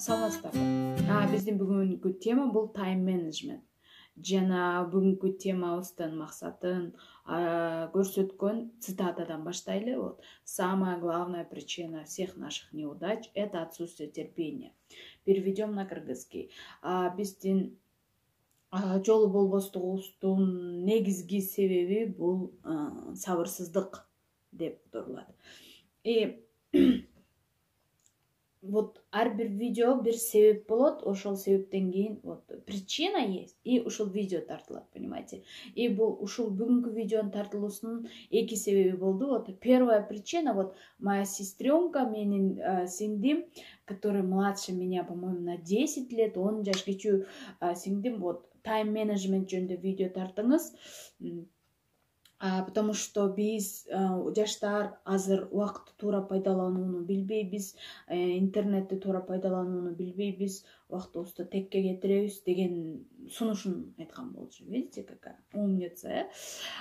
Саламатсыздарбы. Биздин бүгүнкү тема бул тайм менеджмент. Жана бүгүнкү темабыздын максатын көрсөткөн цитатадан баштайлы. Вот. Самая главная причина всех наших неудач – это отсутствие терпения. Переведем на кыргызский. Биздин жолу болбостугубуздун негизги себеби бул сабырсыздык деп турулат. И вот ар бир видео бир себеп болот, ошол себептен кийин вот причина есть, и ушул видео тартылат, понимаете? И бул ушул бүгүнкү видеонун тартылуусунун эки себеби болду. Вот первая причина, вот моя сестренка, менин сиңдим, которая младше меня, по-моему, на 10 лет, 10 жаш кичүү сиңдим, вот тайм менеджмент жөнүндө видео тартыңыз. Потому что биз жаштар азыр убакытты туура пайдаланууну билбейбиз, интернетти туура пайдаланууну билбейбиз, убактыбызды текке кетиребиз деген сунушун айткан болчу. Видите, какая умница,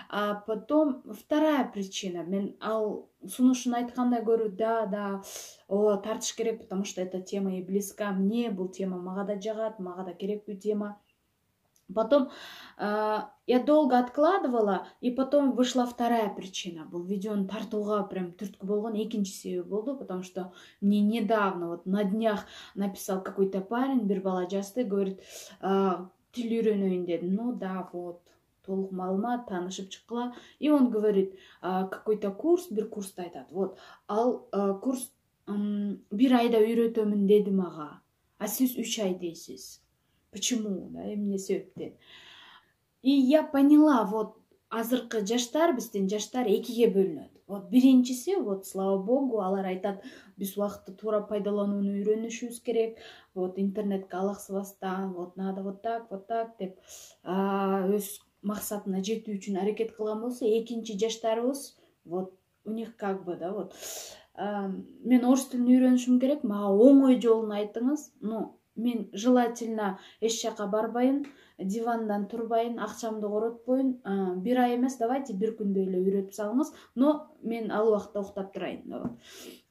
потом вторая причина, мен ал сунушун айткандай көрүп, да, тартыш керек, потому что эта тема и близка мне, бул тема мага да жагат, мага да керектүү тема. Потом я долго откладывала, и потом вышла вторая причина. Был видеону тартууга прям түрткү болгон экинчи себеп болду, потому что мне недавно, вот на днях, написал какой-то парень, бир бала жасты, говорит, тил үйрөнөйүн дедим. Ну да, вот, толук маалымат, таанышып чыккыла. И он говорит, какой-то курс, бир курсту айтат. Вот, ал курс бир айда үйрөтөмүн деди мага, а сиз 3 ай дейсиз. Почему? Да, эмне себептен? И я поняла, вот азыркы жаштар, биздин жаштар экиге бөлүнөт. Вот биринчиси, вот слава богу, алар айтат, биз убакытты туура пайдаланууну үйрөнүшүбүз керек. Вот интернетке алаксыбастан, вот надо вот так деп өз максатына жетүү үчүн аракет кылган болсо, экинчи жаштарыбыз, вот у них как бы, да, вот мен орус тилин үйрөнүшүм керек, мага оңой жолун айтыңыз. Ну, мен желательно эч жака барбайын, дивандан турбайын, акчамды коротпойын, бир ай эмес, давайте бир күндө эле үйрөтүп салыңыз, но мен ал убакытта уктап турайын.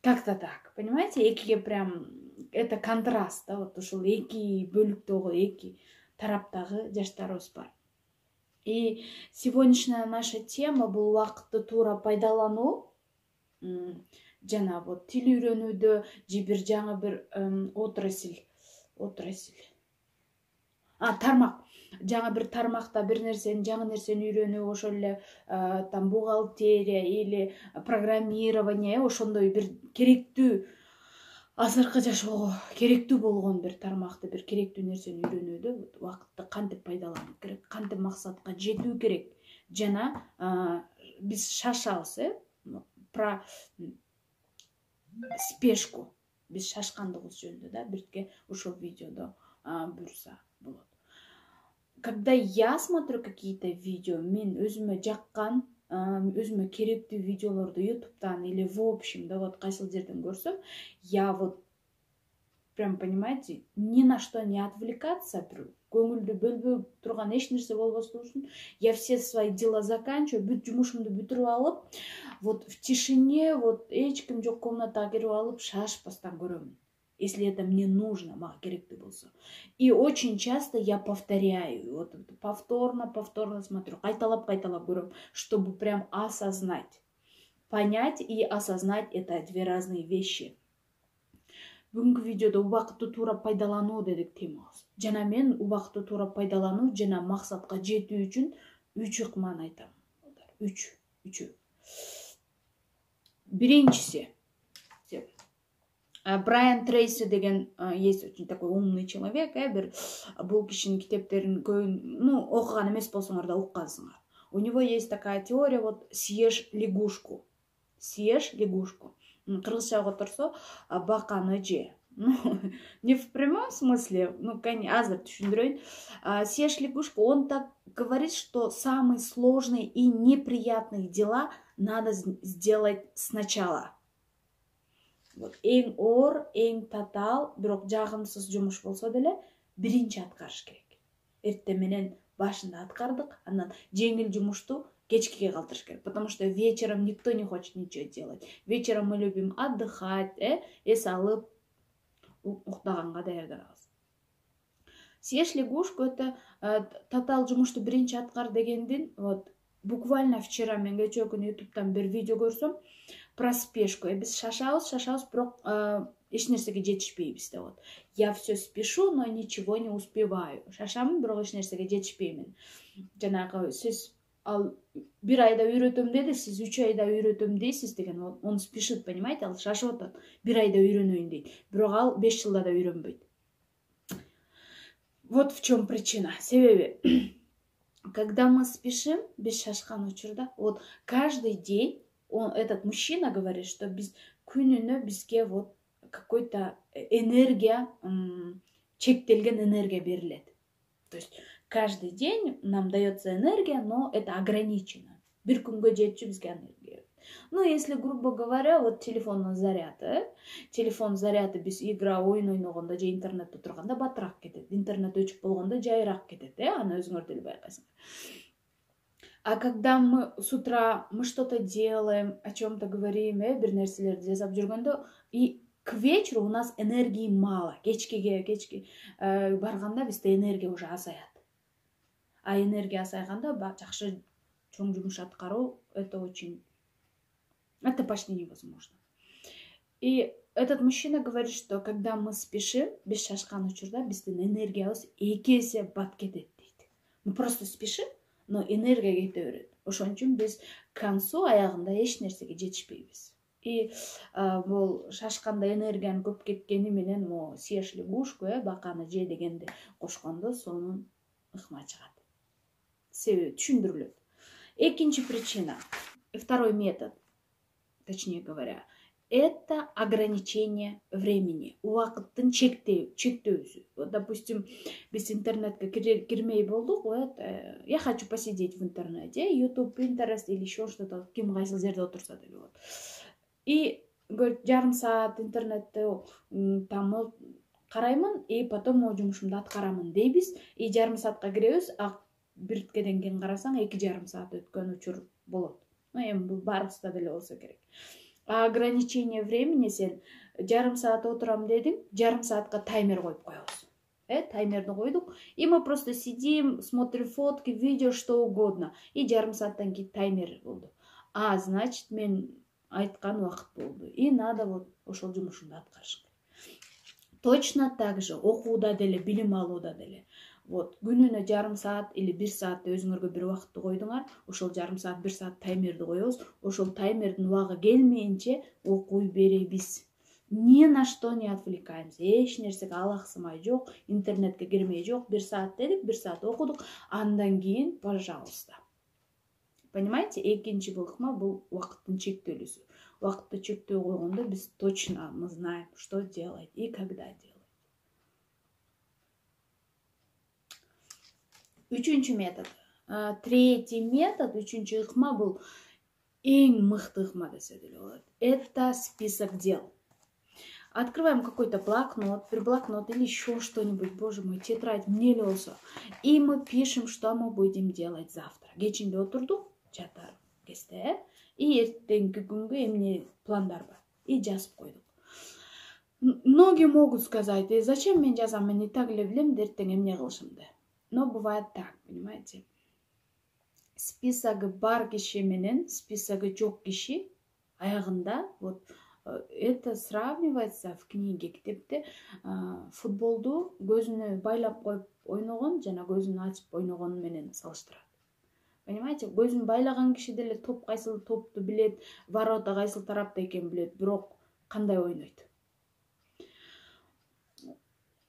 Как-то так, понимаете? Экиге прям это контраст, да, вот ушул эки бөлүктөгү, эки тараптагы жаштарыбыз бар. И сегодняшняя наша тема бул убакытты туура пайдалануу. Жана вот тил үйрөнүүдө же бир жаңы бир тармак. Жаңы бир тармакта бир нерсени, жаңы нерсени үйрөнүү, ошол эле там бухгалтерия или программирование, ошондой бир керектүү, азыркы жашоого керектүү болгон бир тармакты, бир керектүү нерсени үйрөнүүдө убакытты кантип пайдалануу керек, кантип максатка жетүү керек. Жана биз шашабыз, про спешку, биз шашкандыгыбыз жөнүндө да бирке ушул видеодо буюрса болот. Когда я смотрю какие-то видео, мен өзүмө жаккан, өзүмө керектүү видеолорду ютубтан или в общем, да, вот кайсыл жерден көрсөм, я вот прям, понимаете, ни на что не отвлекаться, көңүлдү бөлбөй турган эч нерсе болбостугу үчүн, я все свои дела заканчиваю, бүт жумушумду бүтүрүп алып, вот в тишине, вот эч ким жок комнатага кирип алып, шашпастан көрөмүн. Если это мне нужно, мага керектүү болсо. И очень часто я повторяю, вот повторно смотрю, кайталап көрөм, чтобы прям осознать. Понять и осознать — это две разные вещи. Бүгүнкү видеодо убакытты туура пайдалануу дедик темабыз. Жана мен убакытты туура пайдалануу жана максатка жетүү үчүн 3 ыкманы айтам. 3. Биринчиси, Брайан Трейси деген есть очень такой умный человек, бир бул кишинин китептерин окуган эмес болсоңор да уккансыңар. У него есть такая теория, вот съешь лягушку. Кыргызча которсо баканы же. Не в прямом смысле, азыр түшүндүрөйүн. Съешь лягушку, он так говорит, что самые сложные и неприятные дела надо сделать сначала. Вот эң оор, эң татаал, бирок жагымсыз жумуш болсо деле биринчи аткарыш керек. Эртең менен башында аткардык, андан жеңил жумушту кечкиге калтырыш керек, потому что вечером никто не хочет ничего делать. Вечером мы любим отдыхать, эс алып, уктаганга даярдарабыз. Съешь лягушку — это татаал жумушту биринчи аткар дегендин, вот буквально вчера мен кечээ күнү ютубтан бир видео көрсөм про спешку. Биз шашабыз, бирок эч нерсеге жетишпейбиз деп. Вот я все спешу, но ничего не успеваю. Шашамын, бирок эч нерсеге жетишпеймин. Жанагы сиз ал бир айда үйрөтөм деди, сиз 3 айда үйрөтөм дейсиз деген, он спешит, понимаете, ал шашып атат. Бир айда үйрөнөйүн дейт, бирок ал 5 жылда да үйрөнбөйт. Вот в чем причина. Себеби, когда мы спешим, без шашкан учурда, вот каждый день этот мужчина говорит, что без күнүнө бизге вот какой-то энергия, чектелген энергия берилет. То есть каждый день нам дается энергия, но это ограничено. Бир күнгө жетчү бизге энергия. Ну, если, грубо говоря, вот телефон заряды биз игра, ойын ойногондо же интернетте турганда батыраак кетет. Интернет өчүп болгондо жайыраак кетет, аны өзүңөр деле байкайсыңар. А когда мы с утра что-то делаем, о чем-то говорим, бир нерселерди жасап жүргөндө, и к вечеру у нас энергии мало. Кечки барганда бизде энергия уже азаят. А энергия азайганда жакшы чоң жумуш аткаруу это почти невозможно. И этот мужчина говорит, что когда мы спешим, без шашкан учурда биздин энергиябыз 2 эсе бат кетет дейт. Мы просто спешим, но энергия кете берет. Ошон үчүн биз к концу аягында эч нерсеге жетишпейбиз. И бул шашканда энергиянын көп кеткени менен мо съешь лягушку, баканы же дегенди кошкондо сонун ыкма чыгат. Себеби түшүндүрүлөт. Экинчи причина, второй метод, точнее говоря, это ограничение времени. Убакыттын чектөөсү. Вот, допустим, биз интернетке кирмей болдук, я хочу посидеть в интернете, YouTube, Pinterest или еще что-то, ким кайсыл жерде отурса деле болот. И жарым саат интернетте там караймын, и потом могу жумушумду аткарамын дейбиз, и жарым саатка киребиз, а бирткеден кийин карасаң 2,5 саат өткөн учур болот. Эми бул баарыбызда деле болсо керек. А ограничение времени сен жарым саат отурам дедиң, жарым саатка таймер коюп коебуз. Таймерди койдук, и мы просто сидим, смотрим фотки, видео, что угодно, и жарым сааттан кийин таймер болду. А значит, мен айткан убакыт болду, и надо вот ошол жумушумду аткарышым керек. Точно так же окууда деле, билим алууда деле. Вот күнүнө жарым саат или 1 саат өзүңөргө бир убакытты койдуңар, ошол жарым саат 1 саат таймерди коебуз, ошол таймердин убагы келмейинче окуй беребиз. Ни на что не отвлекаемся, эч нерсеге алаксымай жок, интернетке кирмей жок, 1 саат дедик, 1 саат окудук, андан кийин пожалуйста. Понимаете, экинчи бул ыкма бул убакыттын чектелүүсү. Убакытты чектөө койгондо биз точно мы знаем, что делать и когда делать. Үчүнчү метод. Третий метод, үчүнчү ыкма бул эң мыкты ыкма десе деле болот. Это список дел. Открываем какой-то блокнот, блокнот или еще что-нибудь, боже мой, тетрадь, мне ли болсо. И мы пишем, что мы будем делать завтра. Кечинде отурдук, жатар кезде, и эртеңки күнгө эмне пландар бар. И жазып койдук. Многие могут сказать, зачем мен жазам, мен и так эле билем, эртең эмне кылышымды. Но бывает так, понимаете. Списогы бар киши менен списогы жок киши аягында, вот это сравнивается в книге, китепте футболду көзүнө байлап коюп ойногон жана көзүн ачып ойногон менен салыштырат. Понимаете, көзүн байлаган киши деле топ кайсыл топту билет, ворота кайсыл тарапта экенин билет, бирок кандай ойнойт.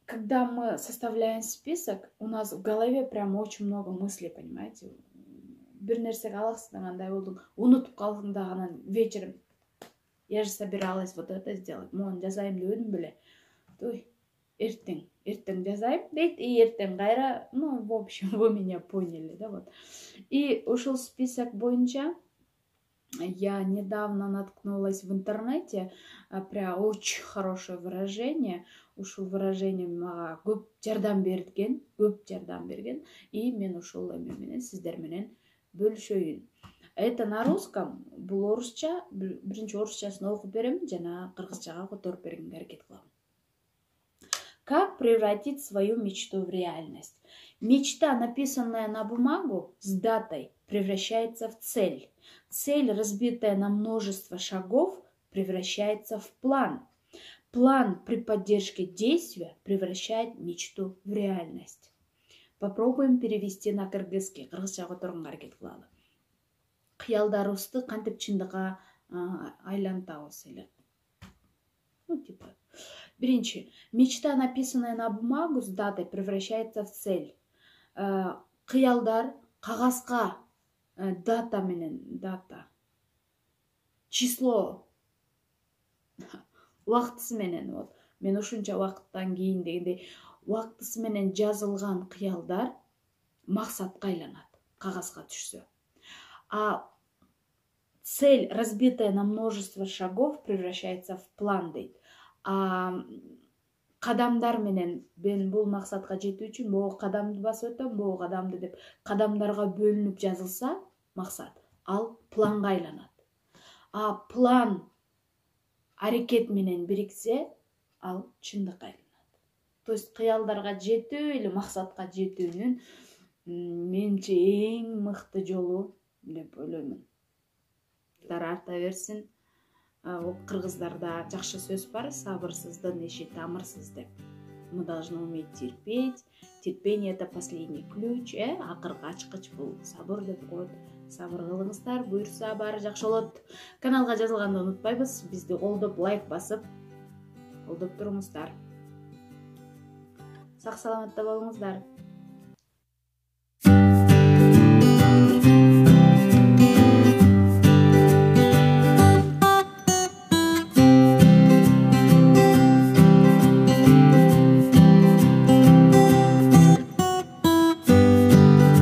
Когда мы составляем список, у нас в голове прям очень много мыслей, понимаете. Бир нерсеге алаксыздагандай болдуң, унутуп калдың да анан вечером я же собиралась вот это сделать. Могу жазайым дебедим беле. Ой, эртең жазайым дейт, и эртең кайра, ну, в общем, вы меня поняли, да, вот. И ушел список боюнча. Я недавно наткнулась в интернете, прям очень хорошее выражение. Ушул выражение мага көп жардам берген, и мен ушул эме менен сиздер менен бөлүшөйүн. Это на русском, бул орусча, биринчи орусчасын окуп берем, жана кыргызчага которуп бергенге аракет кылам. Как превратить свою мечту в реальность? Мечта, написанная на бумагу с датой, превращается в цель. Цель, разбитая на множество шагов, превращается в план. План при поддержке действия превращает мечту в реальность. Попробуем перевести на кыргызский. Кыргызчага турганга аракет кылалы. Кыялдарыбызды кантип чындыкка айлантабыз эле. Биринчи, мечта, написанная на бумагу с датой, превращается в цель. Кыялдар кагазга дата менен число убактысы менен мен ушунча убакыттан кийин дегендей убактысы менен жазылган кыялдар максатка айланат кагазга түшсө. А цель, разбитая на множество шагов, превращается в план дейт. Кадамдар менен мен бул максатка жетүү үчүн могу кадамды басып өтөм, могу кадамды деп кадамдарга бөлүнүп жазылса максат, ал планга айланат. А план аракет менен бириксе, ал чындыкка айланат. То есть кыялдарга жетүү эле максатка жетүүнүн менимче эң мыкты жолу деп ойлоймун. Арта берсин. Кыргыздарда жакшы сөз бар: сабырсыздын иши тамырсыз деп. Мы должны уметь терпеть. Терпение — это последний ключ. Акыркы ачкыч бул сабыр деп коет. Сабыр кылыңыздар, буюрса баары жакшы болот. Каналга жазылганды унутпайбыз. Бизди колдоп, лайк басып, колдоп туруңуздар. Сак саламатта болуңуздар.